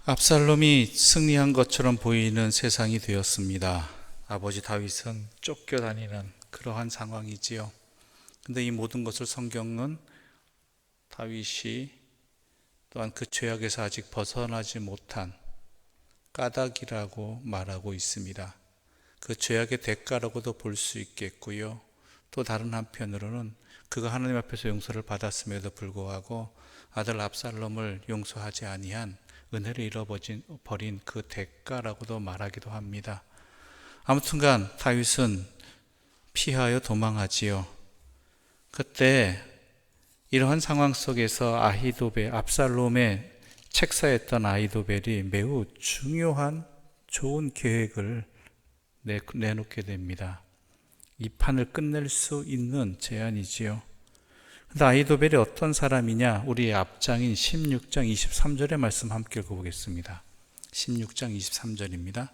압살롬이 승리한 것처럼 보이는 세상이 되었습니다. 아버지 다윗은 쫓겨다니는 그러한 상황이지요. 근데 이 모든 것을 성경은 다윗이 또한 그 죄악에서 아직 벗어나지 못한 까닭이라고 말하고 있습니다. 그 죄악의 대가라고도 볼 수 있겠고요. 또 다른 한편으로는 그가 하나님 앞에서 용서를 받았음에도 불구하고 아들 압살롬을 용서하지 아니한 은혜를 잃어버린 그 대가라고도 말하기도 합니다. 아무튼간 다윗은 피하여 도망하지요. 그때 이러한 상황 속에서 압살롬의 책사였던 아히도벨이 매우 중요한 좋은 계획을 내놓게 됩니다. 이 판을 끝낼 수 있는 제안이지요. 근데 아히도벨이 어떤 사람이냐? 우리 앞장인 16장 23절의 말씀 함께 읽어보겠습니다. 16장 23절입니다.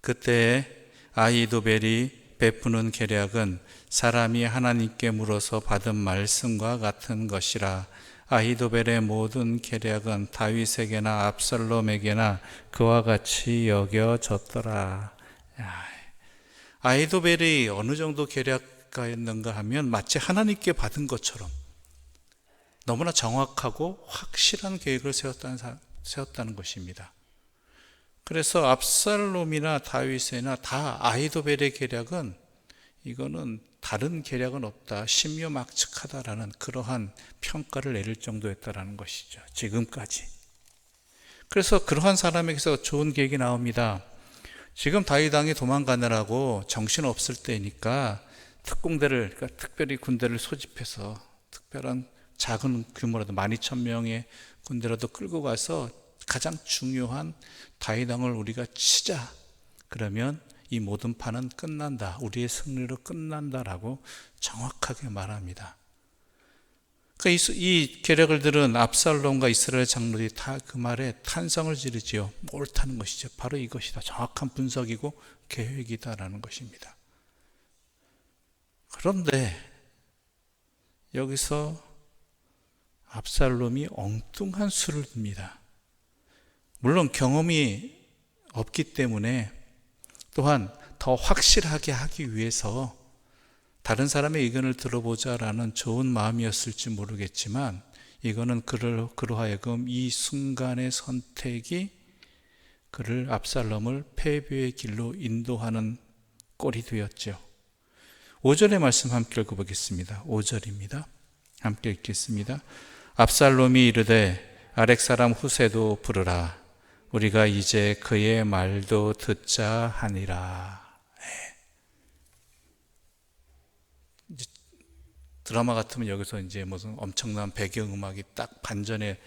그때 아히도벨이 베푸는 계략은 사람이 하나님께 물어서 받은 말씀과 같은 것이라. 아히도벨의 모든 계략은 다윗에게나 압살롬에게나 그와 같이 여겨졌더라. 아히도벨이 어느 정도 계략가였는가 하면 마치 하나님께 받은 것처럼 너무나 정확하고 확실한 계획을 세웠다는 것입니다. 그래서 압살롬이나 다윗이나 다 아히도벨의 계략은 이거는 다른 계략은 없다, 신묘막측하다라는 그러한 평가를 내릴 정도였다라는 것이죠. 지금까지. 그래서 그러한 사람에게서 좋은 계획이 나옵니다. 지금 다윗 왕이 도망가느라고 정신없을 때니까 특공대를, 그러니까 특별히 군대를 소집해서 특별한 작은 규모라도 12,000명의 군대라도 끌고 가서 가장 중요한 다윗 왕을 우리가 치자. 그러면 이 모든 판은 끝난다. 우리의 승리로 끝난다라고 정확하게 말합니다. 그러니까 이 계략을 들은 압살롬과 이스라엘 장로들이 다 그 말에 탄성을 지르지요. 옳다는 것이죠. 바로 이것이다. 정확한 분석이고 계획이다라는 것입니다. 그런데 여기서 압살롬이 엉뚱한 수를 듭니다. 물론 경험이 없기 때문에 또한 더 확실하게 하기 위해서 다른 사람의 의견을 들어보자라는 좋은 마음이었을지 모르겠지만 이거는 그로 하여금 이 순간의 선택이 그를 압살롬을 패배의 길로 인도하는 꼴이 되었죠. 5절의 말씀 함께 읽어보겠습니다. 5절입니다. 함께 읽겠습니다. 압살롬이 이르되 아렉 사람 후세도 부르라. 우리가 이제 그의 말도 듣자 하니라. 드라마 같으면 여기서 이제 무슨 엄청난 배경음악이 딱 반전의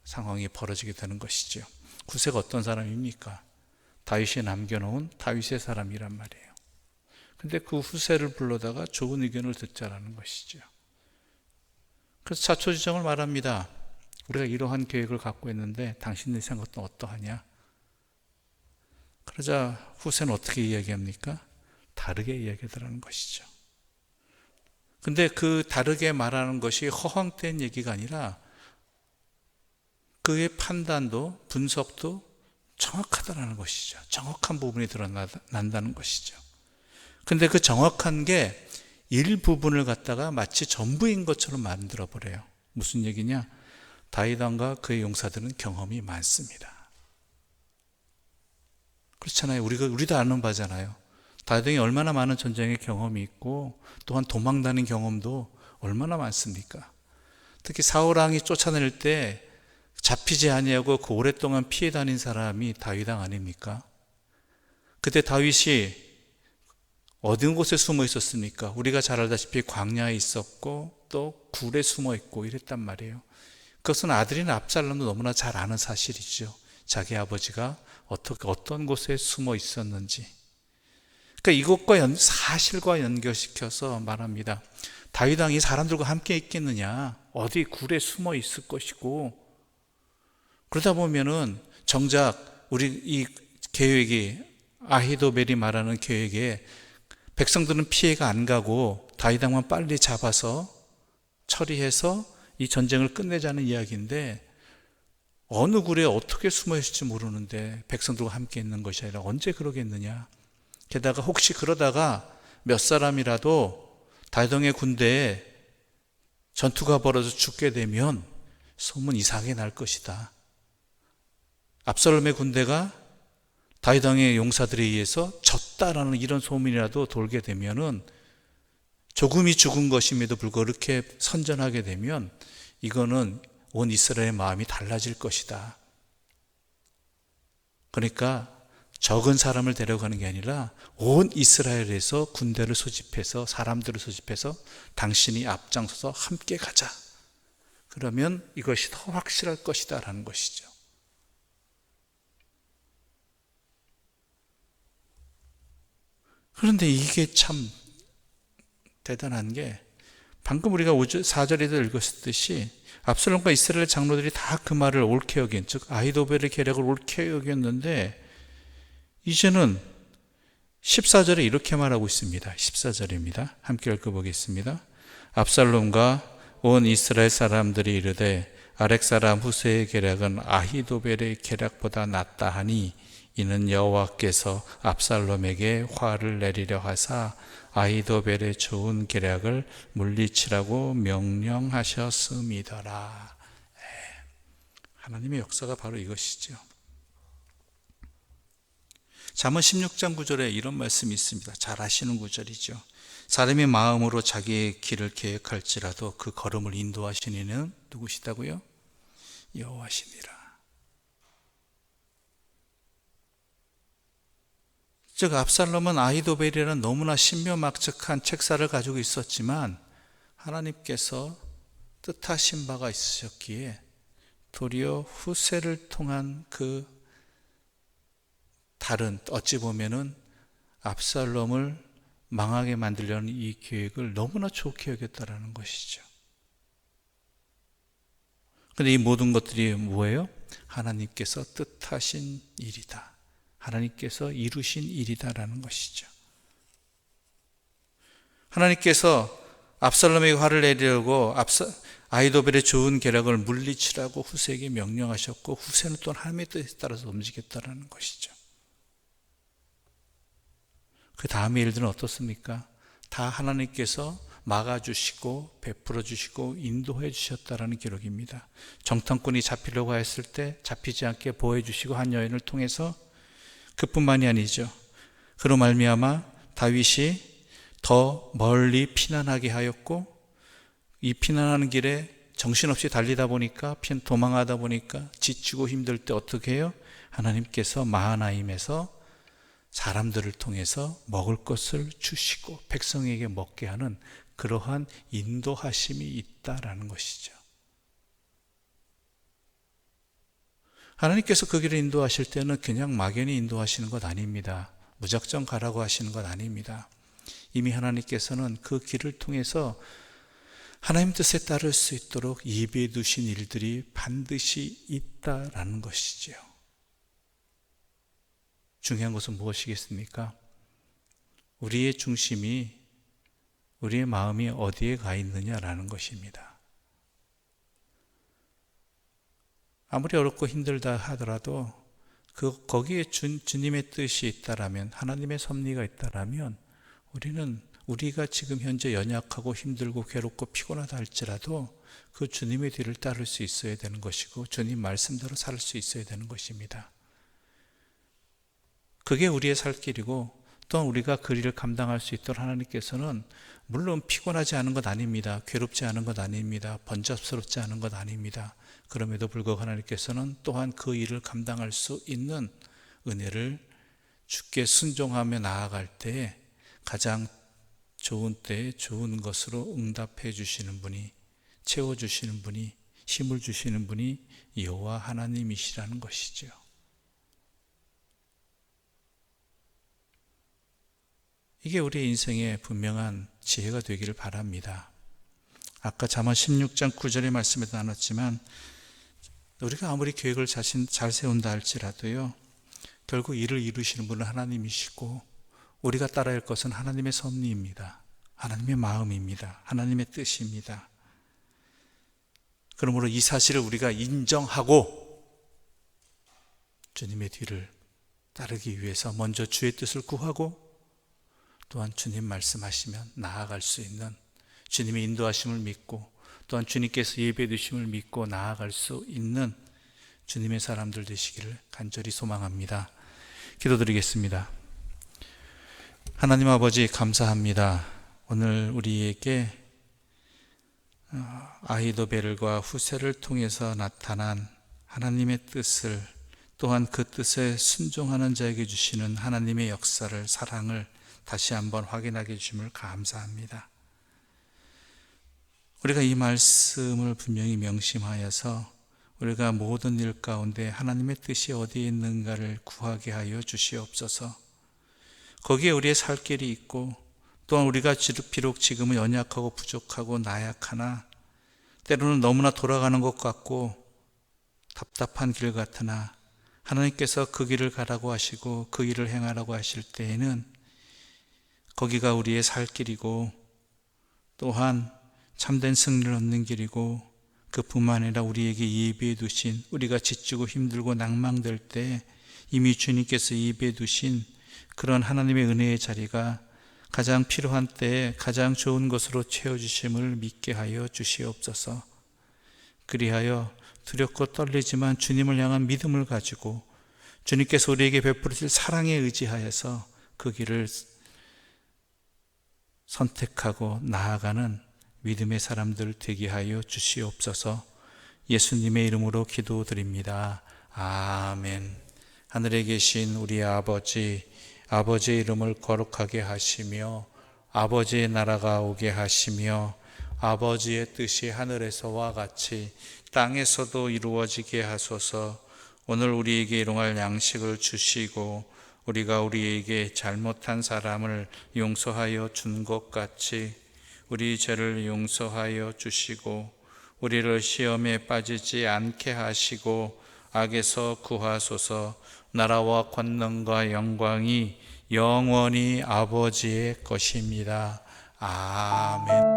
상황이 벌어지게 되는 것이죠. 후세가 어떤 사람입니까? 다윗이 남겨놓은 다윗의 사람이란 말이에요. 근데 그 후세를 불러다가 좋은 의견을 듣자라는 것이죠. 그래서 자초지종을 말합니다. 우리가 이러한 계획을 갖고 있는데 당신의 생각은 어떠하냐? 그러자 후세는 어떻게 이야기합니까? 다르게 이야기하더라는 것이죠. 근데 그 다르게 말하는 것이 허황된 얘기가 아니라 그의 판단도 분석도 정확하다는 것이죠. 정확한 부분이 드러난다는 것이죠. 근데 그 정확한 게 일부분을 갖다가 마치 전부인 것처럼 만들어버려요. 무슨 얘기냐? 다윗 왕과 그의 용사들은 경험이 많습니다. 그렇잖아요. 우리도 아는 바잖아요. 다윗 왕이 얼마나 많은 전쟁의 경험이 있고 또한 도망다닌 경험도 얼마나 많습니까? 특히 사울 왕이 쫓아낼 때 잡히지 아니하고 그 오랫동안 피해 다닌 사람이 다윗 왕 아닙니까? 그때 다윗이 어느 곳에 숨어 있었습니까? 우리가 잘 알다시피 광야에 있었고 또 굴에 숨어 있고 이랬단 말이에요. 그것은 아들인 압살롬도 너무나 잘 아는 사실이죠. 자기 아버지가 어떤 곳에 숨어 있었는지. 그러니까 이것과 사실과 연결시켜서 말합니다. 다윗 왕이 사람들과 함께 있겠느냐? 어디 굴에 숨어 있을 것이고, 그러다 보면은 정작 우리 이 계획이 아히도벨이 말하는 계획에 백성들은 피해가 안 가고 다윗 왕만 빨리 잡아서 처리해서 이 전쟁을 끝내자는 이야기인데 어느 굴에 어떻게 숨어 있을지 모르는데 백성들과 함께 있는 것이 아니라 언제 그러겠느냐. 게다가 혹시 그러다가 몇 사람이라도 다윗왕의 군대에 전투가 벌어져 죽게 되면 소문 이상하게 날 것이다. 압살롬의 군대가 다윗왕의 용사들에 의해서 졌다라는 이런 소문이라도 돌게 되면은 조금이 죽은 것임에도 불구하고 이렇게 선전하게 되면 이거는 온 이스라엘의 마음이 달라질 것이다. 그러니까 적은 사람을 데려가는 게 아니라 온 이스라엘에서 군대를 소집해서 사람들을 소집해서 당신이 앞장서서 함께 가자. 그러면 이것이 더 확실할 것이다 라는 것이죠. 그런데 이게 참 대단한 게 방금 우리가 4절에도 읽었듯이 압살롬과 이스라엘 장로들이 다 그 말을 옳게 여긴, 즉 아히도벨의 계략을 옳게 여겼는데 이제는 14절에 이렇게 말하고 있습니다. 14절입니다. 함께 읽어보겠습니다. 압살롬과 온 이스라엘 사람들이 이르되 아렉 사람 후세의 계략은 아히도벨의 계략보다 낫다 하니 이는 여호와께서 압살롬에게 화를 내리려 하사 아히도벨의 좋은 계략을 물리치라고 명령하셨음이더라. 하나님의 역사가 바로 이것이죠. 잠언 16장 9절에 이런 말씀이 있습니다. 잘 아시는 구절이죠. 사람의 마음으로 자기의 길을 계획할지라도 그 걸음을 인도하시는 이는 누구시다고요? 여호와시니라. 즉 압살롬은 아히도벨이라는 너무나 신묘막측한 책사를 가지고 있었지만 하나님께서 뜻하신 바가 있으셨기에 도리어 후세를 통한 그 다른 어찌 보면은 압살롬을 망하게 만들려는 이 계획을 너무나 좋게 여겼다라는 것이죠. 그런데 이 모든 것들이 뭐예요? 하나님께서 뜻하신 일이다. 하나님께서 이루신 일이다라는 것이죠. 하나님께서 압살롬에게 화를 내리려고 아히도벨의 좋은 계략을 물리치라고 후세에게 명령하셨고 후세는 또한 하나님의 뜻에 따라서 움직였다라는 것이죠. 그 다음의 일들은 어떻습니까? 다 하나님께서 막아주시고 베풀어주시고 인도해 주셨다라는 기록입니다. 정탐꾼이 잡히려고 했을 때 잡히지 않게 보호해주시고 한 여인을 통해서 그뿐만이 아니죠. 그로 말미암아 다윗이 더 멀리 피난하게 하였고 이 피난하는 길에 정신없이 달리다 보니까 도망하다 보니까 지치고 힘들 때 어떻게 해요? 하나님께서 마하나임에서 사람들을 통해서 먹을 것을 주시고 백성에게 먹게 하는 그러한 인도하심이 있다라는 것이죠. 하나님께서 그 길을 인도하실 때는 그냥 막연히 인도하시는 것 아닙니다. 무작정 가라고 하시는 것 아닙니다. 이미 하나님께서는 그 길을 통해서 하나님 뜻에 따를 수 있도록 예비해 두신 일들이 반드시 있다라는 것이지요. 중요한 것은 무엇이겠습니까? 우리의 중심이, 우리의 마음이 어디에 가 있느냐라는 것입니다. 아무리 어렵고 힘들다 하더라도 거기에 주님의 뜻이 있다라면, 하나님의 섭리가 있다라면 우리가 지금 현재 연약하고 힘들고 괴롭고 피곤하다 할지라도 그 주님의 뒤를 따를 수 있어야 되는 것이고 주님 말씀대로 살 수 있어야 되는 것입니다. 그게 우리의 살 길이고 또한 우리가 그 일을 감당할 수 있도록 하나님께서는 물론 피곤하지 않은 것 아닙니다. 괴롭지 않은 것 아닙니다. 번잡스럽지 않은 것 아닙니다. 그럼에도 불구하고 하나님께서는 또한 그 일을 감당할 수 있는 은혜를 주께 순종하며 나아갈 때에 가장 좋은 때에 좋은 것으로 응답해 주시는 분이, 채워주시는 분이, 힘을 주시는 분이 여호와 하나님이시라는 것이죠. 이게 우리의 인생의 분명한 지혜가 되기를 바랍니다. 아까 잠언 16장 9절의 말씀에도 나눴지만 우리가 아무리 계획을 잘 세운다 할지라도요, 결국 이를 이루시는 분은 하나님이시고 우리가 따라야 할 것은 하나님의 섭리입니다. 하나님의 마음입니다. 하나님의 뜻입니다. 그러므로 이 사실을 우리가 인정하고 주님의 뒤를 따르기 위해서 먼저 주의 뜻을 구하고 또한 주님 말씀하시면 나아갈 수 있는, 주님의 인도하심을 믿고 또한 주님께서 예배해 주심을 믿고 나아갈 수 있는 주님의 사람들 되시기를 간절히 소망합니다. 기도드리겠습니다. 하나님 아버지, 감사합니다. 오늘 우리에게 아히도벨과 후세를 통해서 나타난 하나님의 뜻을, 또한 그 뜻에 순종하는 자에게 주시는 하나님의 역사를, 사랑을 다시 한번 확인하게 해주심을 감사합니다. 우리가 이 말씀을 분명히 명심하여서 우리가 모든 일 가운데 하나님의 뜻이 어디에 있는가를 구하게 하여 주시옵소서. 거기에 우리의 살 길이 있고, 또한 우리가 비록 지금은 연약하고 부족하고 나약하나 때로는 너무나 돌아가는 것 같고 답답한 길 같으나 하나님께서 그 길을 가라고 하시고 그 일을 행하라고 하실 때에는 거기가 우리의 살 길이고 또한 참된 승리를 얻는 길이고, 그뿐만 아니라 우리에게 예비해 두신, 우리가 지치고 힘들고 낭망될 때 이미 주님께서 예비해 두신 그런 하나님의 은혜의 자리가 가장 필요한 때에 가장 좋은 것으로 채워주심을 믿게 하여 주시옵소서. 그리하여 두렵고 떨리지만 주님을 향한 믿음을 가지고 주님께서 우리에게 베풀으실 사랑에 의지하여서 그 길을 선택하고 나아가는 믿음의 사람들 되게 하여 주시옵소서. 예수님의 이름으로 기도드립니다. 아멘. 하늘에 계신 우리 아버지, 아버지의 이름을 거룩하게 하시며 아버지의 나라가 오게 하시며 아버지의 뜻이 하늘에서와 같이 땅에서도 이루어지게 하소서. 오늘 우리에게 일용할 양식을 주시고 우리가 우리에게 잘못한 사람을 용서하여 준 것 같이 우리 죄를 용서하여 주시고 우리를 시험에 빠지지 않게 하시고 악에서 구하소서. 나라와 권능과 영광이 영원히 아버지의 것입니다. 아멘.